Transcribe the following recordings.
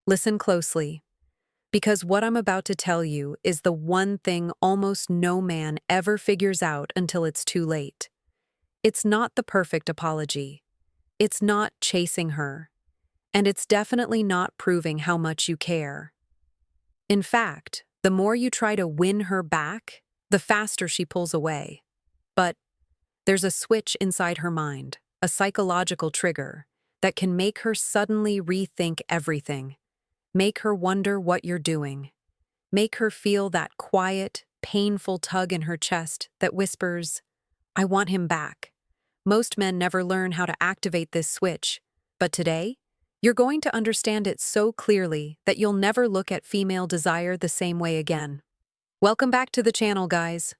Listen closely, because what I'm about to tell you is the one thing almost no man ever figures out until it's too late. It's not the perfect apology. It's not chasing her. And it's definitely not proving how much you care. In fact, the more you try to win her back, the faster she pulls away. But there's a switch inside her mind, a psychological trigger, that can make her suddenly rethink everything. Make her wonder what you're doing. Make her feel that quiet, painful tug in her chest that whispers, "I want him back." Most men never learn how to activate this switch, but today, you're going to understand it so clearly that you'll never look at female desire the same way again. Welcome back to the channel, guys.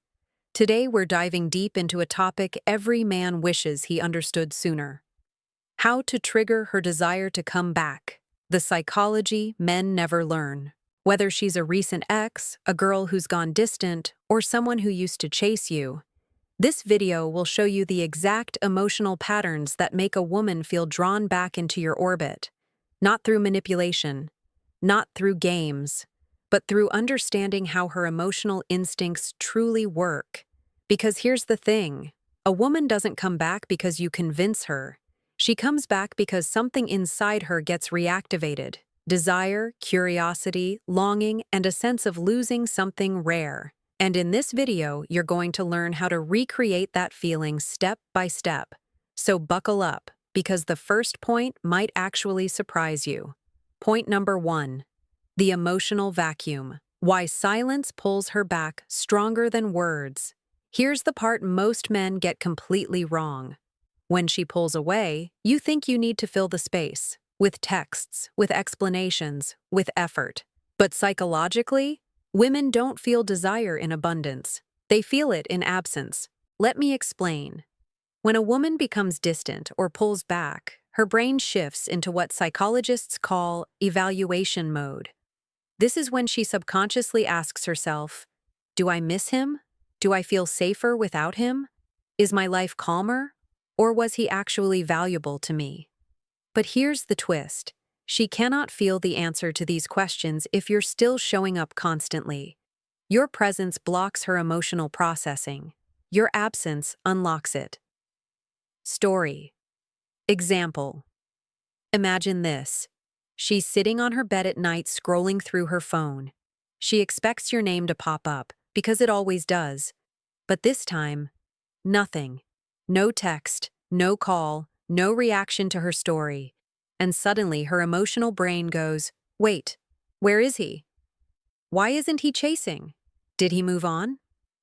Today we're diving deep into a topic every man wishes he understood sooner. How to trigger her desire to come back. The psychology men never learn. Whether she's a recent ex, a girl who's gone distant, or someone who used to chase you, this video will show you the exact emotional patterns that make a woman feel drawn back into your orbit. Not through manipulation, not through games, but through understanding how her emotional instincts truly work. Because here's the thing, a woman doesn't come back because you convince her. She comes back because something inside her gets reactivated. Desire, curiosity, longing, and a sense of losing something rare. And in this video, you're going to learn how to recreate that feeling step by step. So buckle up, because the first point might actually surprise you. Point number 1. The emotional vacuum. Why silence pulls her back stronger than words. Here's the part most men get completely wrong. When she pulls away, you think you need to fill the space. With texts, with explanations, with effort. But psychologically, women don't feel desire in abundance. They feel it in absence. Let me explain. When a woman becomes distant or pulls back, her brain shifts into what psychologists call evaluation mode. This is when she subconsciously asks herself, do I miss him? Do I feel safer without him? Is my life calmer? Or was he actually valuable to me? But here's the twist. She cannot feel the answer to these questions if you're still showing up constantly. Your presence blocks her emotional processing. Your absence unlocks it. Story. Example. Imagine this. She's sitting on her bed at night scrolling through her phone. She expects your name to pop up, because it always does. But this time, nothing. No text, no call, no reaction to her story. And suddenly her emotional brain goes, wait, where is he? Why isn't he chasing? Did he move on?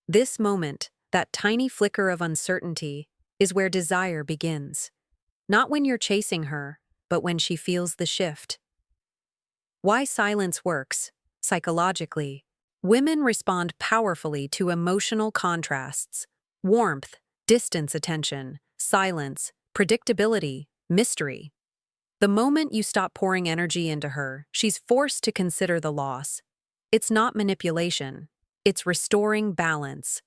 This moment, that tiny flicker of uncertainty, is where desire begins. Not when you're chasing her, but when she feels the shift. Why silence works, psychologically. Women respond powerfully to emotional contrasts. Warmth, distance attention, silence, predictability, mystery. The moment you stop pouring energy into her, she's forced to consider the loss. It's not manipulation. It's restoring balance.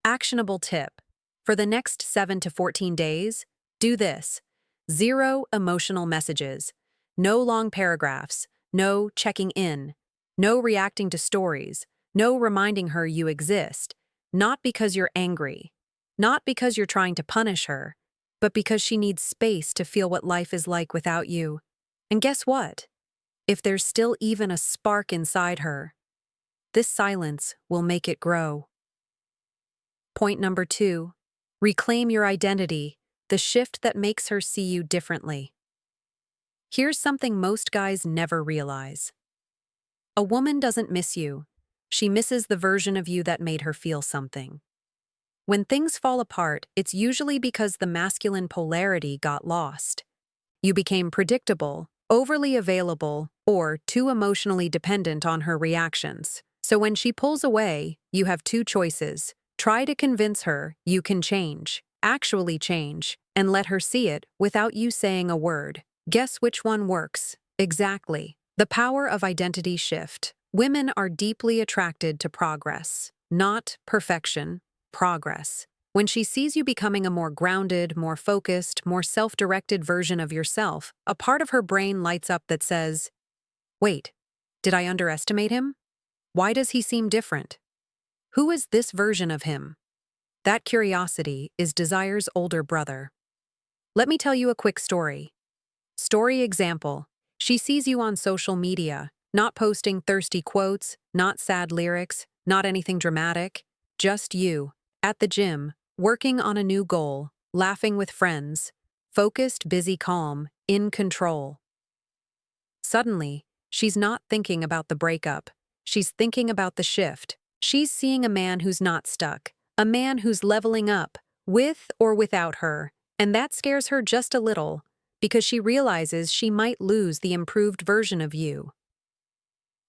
Actionable tip. For the next 7 to 14 days, do this. 0 emotional messages. No long paragraphs. No checking in. No reacting to stories. No reminding her you exist. Not because you're angry. Not because you're trying to punish her. But because she needs space to feel what life is like without you. And guess what? If there's still even a spark inside her, this silence will make it grow. Point number 2. Reclaim your identity, the shift that makes her see you differently. Here's something most guys never realize. A woman doesn't miss you. She misses the version of you that made her feel something. When things fall apart, it's usually because the masculine polarity got lost. You became predictable, overly available, or too emotionally dependent on her reactions. So when she pulls away, you have 2 choices. Try to convince her you can change, actually change, and let her see it without you saying a word. Guess which one works? Exactly. The power of identity shift. Women are deeply attracted to progress, not perfection. Progress. When she sees you becoming a more grounded, more focused, more self-directed version of yourself, a part of her brain lights up that says, "Wait, did I underestimate him? Why does he seem different? Who is this version of him?" That curiosity is desire's older brother. Let me tell you a quick story. Story example. She sees you on social media, not posting thirsty quotes, not sad lyrics, not anything dramatic, just you, at the gym, working on a new goal, laughing with friends, focused, busy, calm, in control. Suddenly, she's not thinking about the breakup. She's thinking about the shift. She's seeing a man who's not stuck, a man who's leveling up, with or without her, and that scares her just a little, because she realizes she might lose the improved version of you.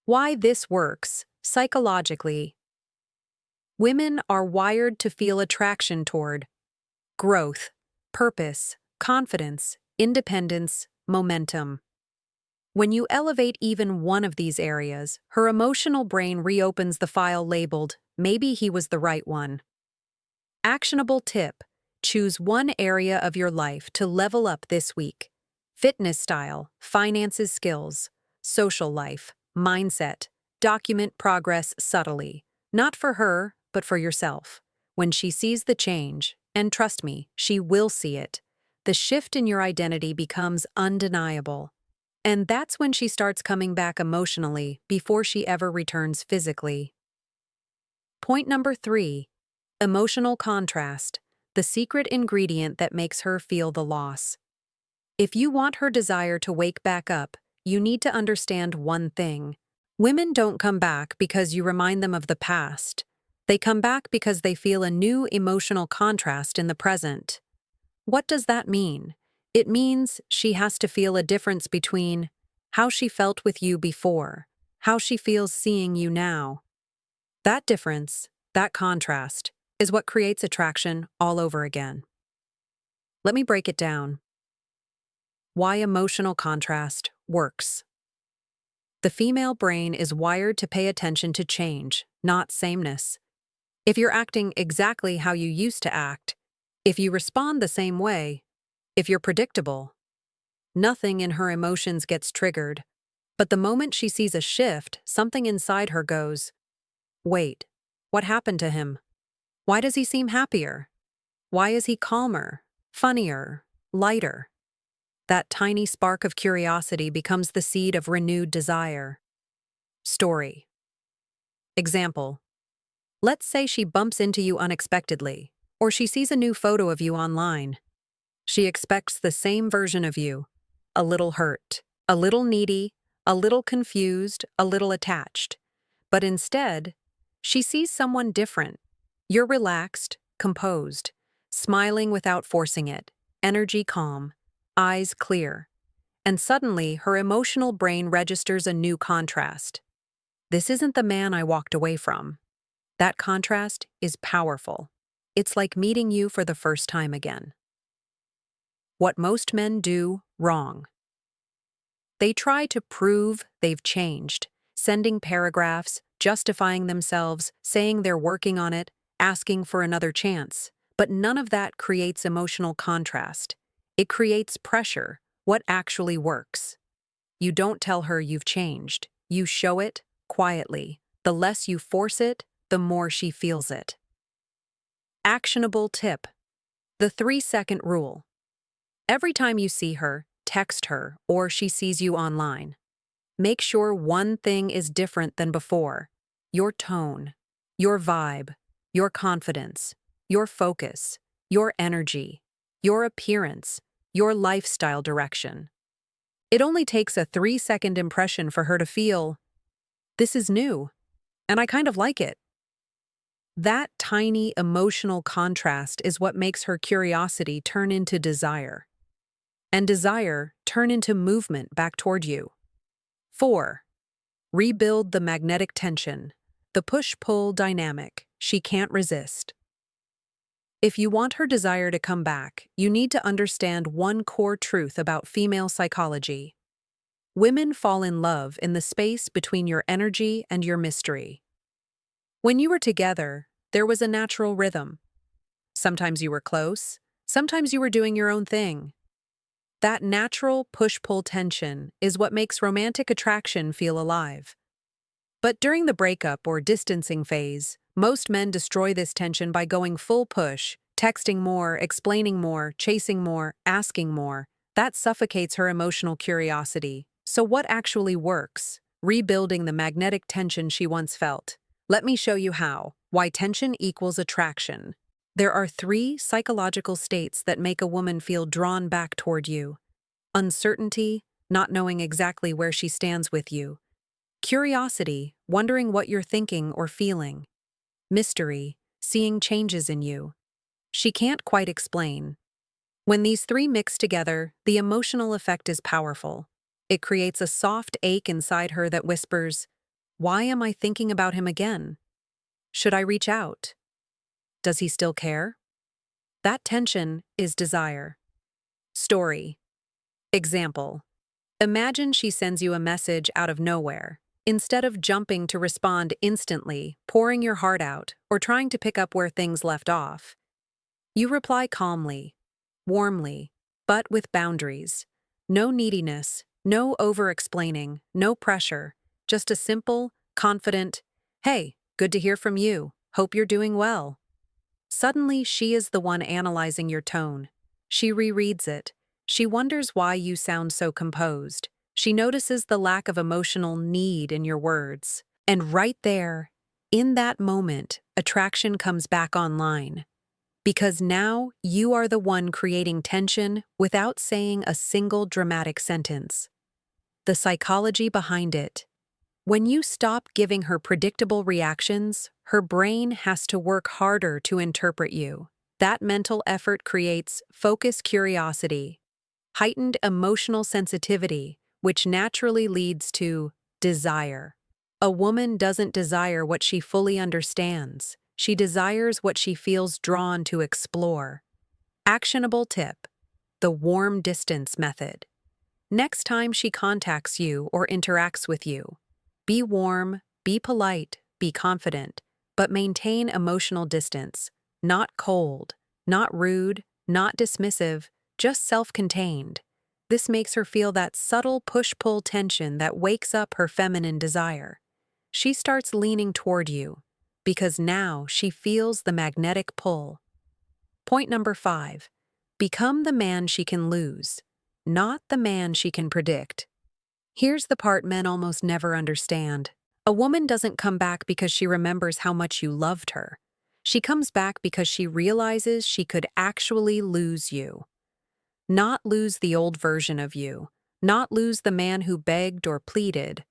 Why this works, psychologically. Women are wired to feel attraction toward growth, purpose, confidence, independence, momentum. When you elevate even one of these areas, her emotional brain reopens the file labeled, "Maybe he was the right one." Actionable tip: choose one area of your life to level up this week. Fitness style, finances, skills, social life, mindset. Document progress subtly. Not for her, but for yourself. When she sees the change, and trust me, she will see it, the shift in your identity becomes undeniable. And that's when she starts coming back emotionally before she ever returns physically. Point number 3. Emotional contrast, the secret ingredient that makes her feel the loss. If you want her desire to wake back up, you need to understand one thing. Women don't come back because you remind them of the past. They come back because they feel a new emotional contrast in the present. What does that mean? It means she has to feel a difference between how she felt with you before, how she feels seeing you now. That difference, that contrast, is what creates attraction all over again. Let me break it down. Why emotional contrast works. The female brain is wired to pay attention to change, not sameness. If you're acting exactly how you used to act, if you respond the same way, if you're predictable, nothing in her emotions gets triggered. But the moment she sees a shift, something inside her goes, "Wait, what happened to him? Why does he seem happier? Why is he calmer, funnier, lighter?" That tiny spark of curiosity becomes the seed of renewed desire. Story. Example. Let's say she bumps into you unexpectedly, or she sees a new photo of you online. She expects the same version of you, a little hurt, a little needy, a little confused, a little attached. But instead, she sees someone different. You're relaxed, composed, smiling without forcing it, energy calm, eyes clear. And suddenly, her emotional brain registers a new contrast. This isn't the man I walked away from. That contrast is powerful. It's like meeting you for the first time again. What most men do wrong. They try to prove they've changed, sending paragraphs, justifying themselves, saying they're working on it, asking for another chance. But none of that creates emotional contrast. It creates pressure, what actually works. You don't tell her you've changed. You show it quietly. The less you force it, the more she feels it. Actionable tip. The 3-second rule. Every time you see her, text her, or she sees you online, make sure one thing is different than before. Your tone, your vibe, your confidence, your focus, your energy, your appearance, your lifestyle direction. It only takes a 3-second impression for her to feel, "This is new, and I kind of like it." That tiny emotional contrast is what makes her curiosity turn into desire, and desire turn into movement back toward you. 4. Rebuild the magnetic tension, the push-pull dynamic she can't resist. If you want her desire to come back, you need to understand one core truth about female psychology. Women fall in love in the space between your energy and your mystery. When you were together, there was a natural rhythm. Sometimes you were close. Sometimes you were doing your own thing. That natural push-pull tension is what makes romantic attraction feel alive. But during the breakup or distancing phase, most men destroy this tension by going full push, texting more, explaining more, chasing more, asking more. That suffocates her emotional curiosity. So what actually works? Rebuilding the magnetic tension she once felt. Let me show you how. Why tension equals attraction. There are 3 psychological states that make a woman feel drawn back toward you. Uncertainty, not knowing exactly where she stands with you. Curiosity, wondering what you're thinking or feeling. Mystery, seeing changes in you. She can't quite explain. When these 3 mix together, the emotional effect is powerful. It creates a soft ache inside her that whispers, "Why am I thinking about him again? Should I reach out? Does he still care?" That tension is desire. Story. Example. Imagine she sends you a message out of nowhere. Instead of jumping to respond instantly, pouring your heart out, or trying to pick up where things left off, you reply calmly, warmly, but with boundaries. No neediness, no over-explaining, no pressure, just a simple, confident, "Hey, good to hear from you. Hope you're doing well." Suddenly, she is the one analyzing your tone. She rereads it. She wonders why you sound so composed. She notices the lack of emotional need in your words. And right there, in that moment, attraction comes back online. Because now you are the one creating tension without saying a single dramatic sentence. The psychology behind it. When you stop giving her predictable reactions, her brain has to work harder to interpret you. That mental effort creates focused curiosity, heightened emotional sensitivity, which naturally leads to desire. A woman doesn't desire what she fully understands. She desires what she feels drawn to explore. Actionable tip: the warm distance method. Next time she contacts you or interacts with you, be warm, be polite, be confident, but maintain emotional distance. Not cold, not rude, not dismissive, just self-contained. This makes her feel that subtle push-pull tension that wakes up her feminine desire. She starts leaning toward you because now she feels the magnetic pull. Point number 5. Become the man she can lose, not the man she can predict. Here's the part men almost never understand. A woman doesn't come back because she remembers how much you loved her. She comes back because she realizes she could actually lose you. Not lose the old version of you, not lose the man who begged or pleaded,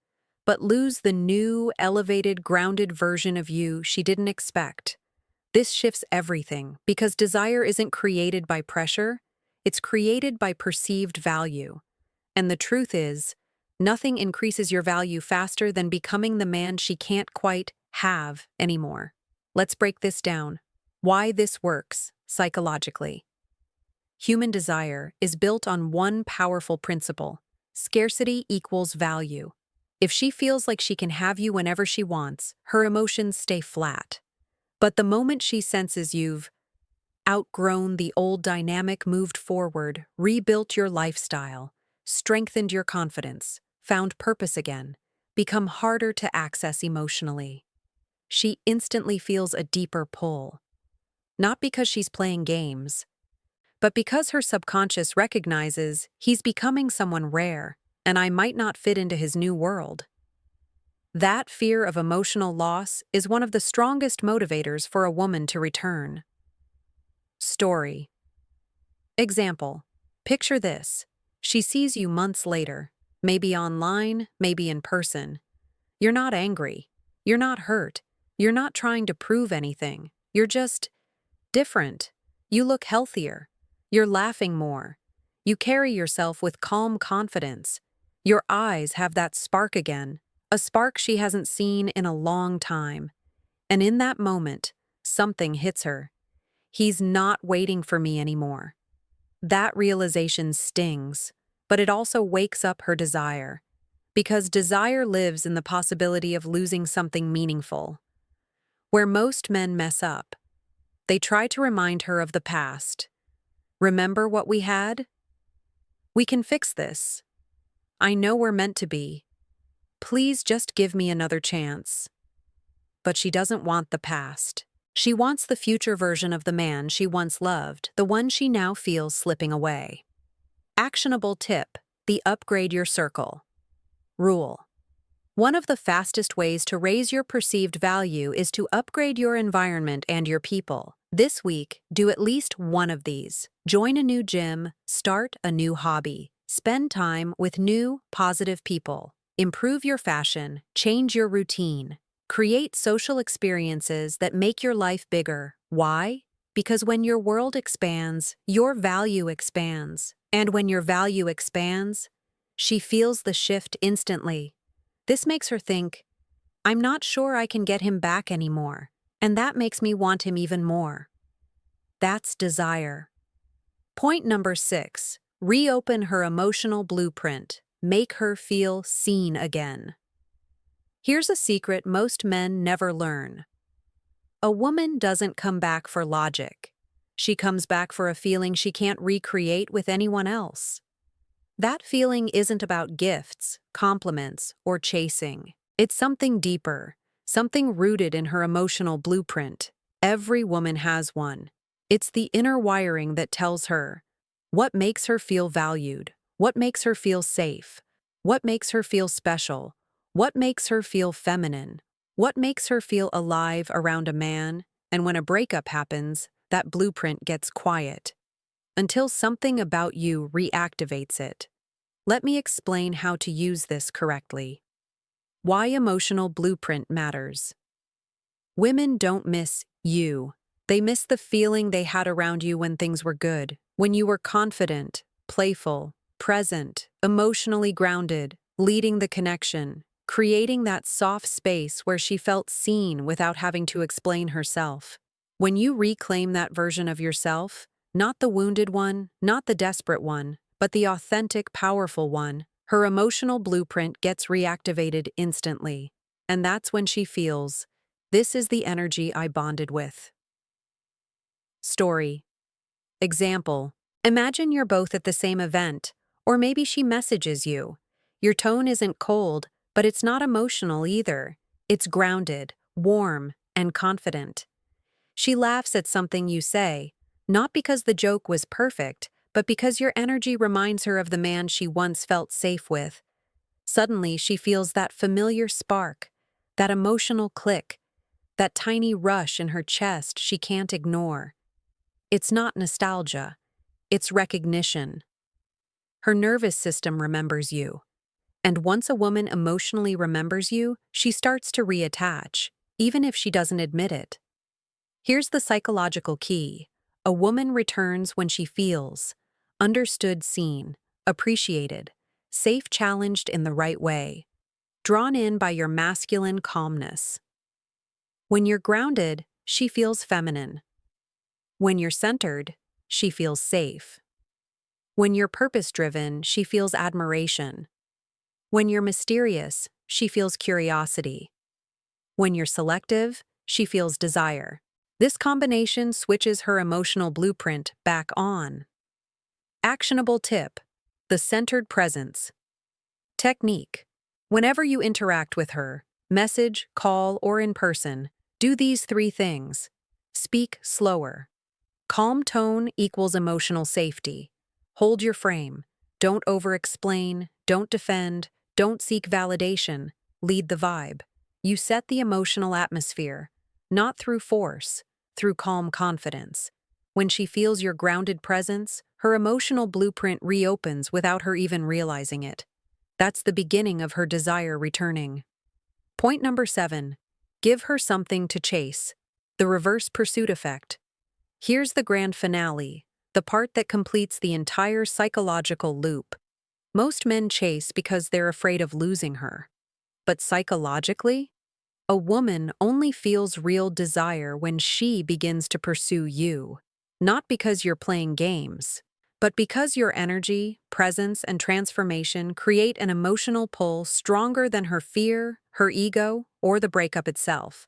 but lose the new, elevated, grounded version of you she didn't expect. This shifts everything because desire isn't created by pressure, it's created by perceived value. And the truth is, nothing increases your value faster than becoming the man she can't quite have anymore. Let's break this down. Why this works psychologically. Human desire is built on one powerful principle: scarcity equals value. If she feels like she can have you whenever she wants, her emotions stay flat. But the moment she senses you've outgrown the old dynamic, moved forward, rebuilt your lifestyle, strengthened your confidence, found purpose again, become harder to access emotionally, she instantly feels a deeper pull. Not because she's playing games, but because her subconscious recognizes he's becoming someone rare, and I might not fit into his new world. That fear of emotional loss is one of the strongest motivators for a woman to return. Story. Example. Picture this. She sees you months later, maybe online, maybe in person. You're not angry. You're not hurt. You're not trying to prove anything. You're just different. You look healthier. You're laughing more. You carry yourself with calm confidence. Your eyes have that spark again, a spark she hasn't seen in a long time. And in that moment, something hits her. He's not waiting for me anymore. That realization stings, but it also wakes up her desire. Because desire lives in the possibility of losing something meaningful. Where most men mess up, They try to remind her of the past. Remember what we had? We can fix this. I know we're meant to be. Please just give me another chance. But she doesn't want the past. She wants the future version of the man she once loved, the one she now feels slipping away. Actionable tip: the upgrade your circle. Rule: one of the fastest ways to raise your perceived value is to upgrade your environment and your people. This week, do at least one of these. Join a new gym, start a new hobby, spend time with new, positive people. Improve your fashion, change your routine. Create social experiences that make your life bigger. Why? Because when your world expands, your value expands. And when your value expands, she feels the shift instantly. This makes her think, I'm not sure I can get him back anymore, and that makes me want him even more. That's desire. Point number 6, reopen her emotional blueprint. Make her feel seen again. Here's a secret most men never learn. A woman doesn't come back for logic. She comes back for a feeling she can't recreate with anyone else. That feeling isn't about gifts, compliments, or chasing. It's something deeper, something rooted in her emotional blueprint. Every woman has one. It's the inner wiring that tells her what makes her feel valued, what makes her feel safe, what makes her feel special, what makes her feel feminine, what makes her feel alive around a man, and when a breakup happens, that blueprint gets quiet. Until something about you reactivates it. Let me explain how to use this correctly. Why emotional blueprint matters. Women don't miss you. They miss the feeling they had around you when things were good, when you were confident, playful, present, emotionally grounded, leading the connection, creating that soft space where she felt seen without having to explain herself. When you reclaim that version of yourself, not the wounded one, not the desperate one, but the authentic, powerful one, her emotional blueprint gets reactivated instantly. And that's when she feels, this is the energy I bonded with. Story. Example. Imagine you're both at the same event, or maybe she messages you. Your tone isn't cold, but it's not emotional either. It's grounded, warm, and confident. She laughs at something you say, not because the joke was perfect, but because your energy reminds her of the man she once felt safe with. Suddenly, she feels that familiar spark, that emotional click, that tiny rush in her chest she can't ignore. It's not nostalgia, it's recognition. Her nervous system remembers you. And once a woman emotionally remembers you, she starts to reattach, even if she doesn't admit it. Here's the psychological key. A woman returns when she feels understood, seen, appreciated, safe, challenged in the right way, drawn in by your masculine calmness. When you're grounded, she feels feminine. When you're centered, she feels safe. When you're purpose-driven, she feels admiration. When you're mysterious, she feels curiosity. When you're selective, she feels desire. This combination switches her emotional blueprint back on. Actionable tip: the centered presence. Technique: whenever you interact with her, message, call, or in person, do these 3 things. Speak slower. Calm tone equals emotional safety. Hold your frame. Don't over-explain, don't defend, don't seek validation. Lead the vibe. You set the emotional atmosphere, not through force, through calm confidence. When she feels your grounded presence, her emotional blueprint reopens without her even realizing it. That's the beginning of her desire returning. Point number 7. Give her something to chase. The reverse pursuit effect. Here's the grand finale, the part that completes the entire psychological loop. Most men chase because they're afraid of losing her. But psychologically, a woman only feels real desire when she begins to pursue you. Not because you're playing games, but because your energy, presence, and transformation create an emotional pull stronger than her fear, her ego, or the breakup itself.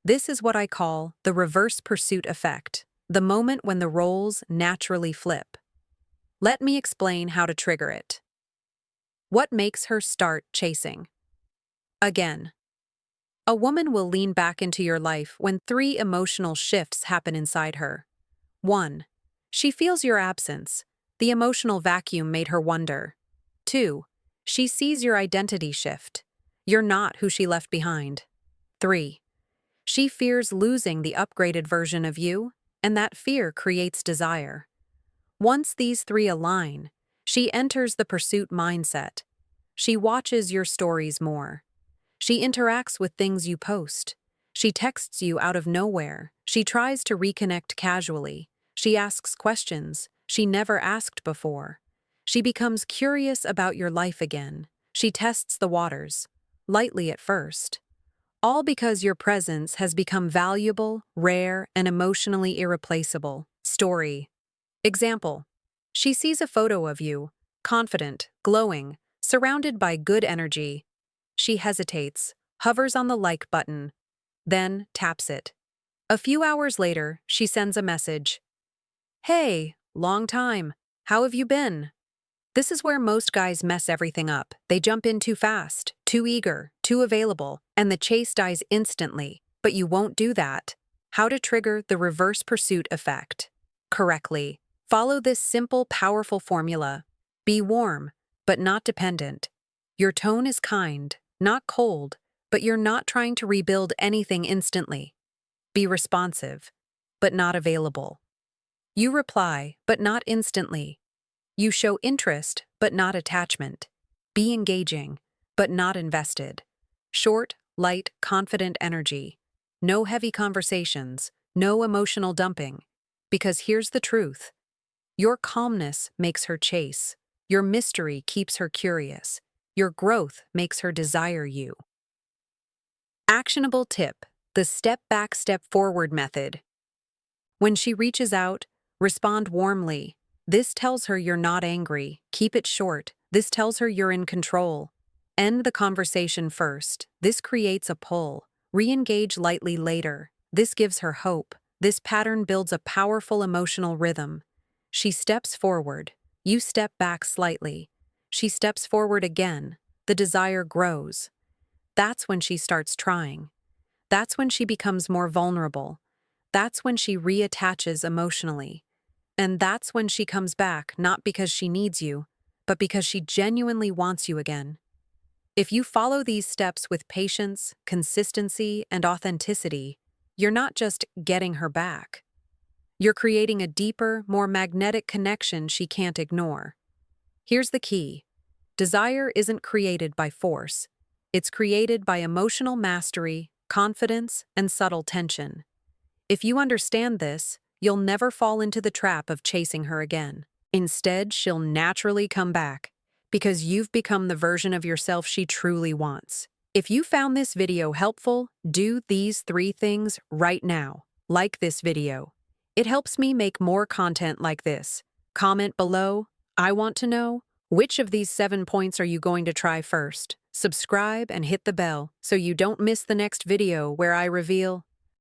This is what I call the reverse pursuit effect, the moment when the roles naturally flip. Let me explain how to trigger it. What makes her start chasing? Again, a woman will lean back into your life when three emotional shifts happen inside her. 1. She feels your absence. The emotional vacuum made her wonder. 2. She sees your identity shift. You're not who she left behind. 3. She fears losing the upgraded version of you, and that fear creates desire. Once these three align, she enters the pursuit mindset. She watches your stories more. She interacts with things you post. She texts you out of nowhere. She tries to reconnect casually. She asks questions she never asked before. She becomes curious about your life again. She tests the waters, lightly at first. All because your presence has become valuable, rare, and emotionally irreplaceable. Story. Example. She sees a photo of you, confident, glowing, surrounded by good energy. She hesitates, hovers on the like button, then taps it. A few hours later, she sends a message. Hey, long time. How have you been? This is where most guys mess everything up. They jump in too fast, too eager, too available, and the chase dies instantly. But you won't do that. How to trigger the reverse pursuit effect correctly. Follow this simple, powerful formula. Be warm, but not dependent. Your tone is kind, not cold, but you're not trying to rebuild anything instantly. Be responsive, but not available. You reply, but not instantly. You show interest, but not attachment. Be engaging, but not invested. Short, light, confident energy. No heavy conversations, no emotional dumping. Because here's the truth. Your calmness makes her chase. Your mystery keeps her curious. Your growth makes her desire you. Actionable tip: the step back, step forward method. When she reaches out, respond warmly. This tells her you're not angry. Keep it short. This tells her you're in control. End the conversation first. This creates a pull. Re-engage lightly later. This gives her hope. This pattern builds a powerful emotional rhythm. She steps forward. You step back slightly. She steps forward again. The desire grows. That's when she starts trying. That's when she becomes more vulnerable. That's when she reattaches emotionally. And that's when she comes back, not because she needs you, but because she genuinely wants you again. If you follow these steps with patience, consistency, and authenticity, you're not just getting her back. You're creating a deeper, more magnetic connection she can't ignore. Here's the key. Desire isn't created by force. It's created by emotional mastery, confidence, and subtle tension. If you understand this, you'll never fall into the trap of chasing her again. Instead, she'll naturally come back, because you've become the version of yourself she truly wants. If you found this video helpful, do these 3 things right now. Like this video. It helps me make more content like this. Comment below. I want to know, which of these 7 points are you going to try first? Subscribe and hit the bell so you don't miss the next video where I reveal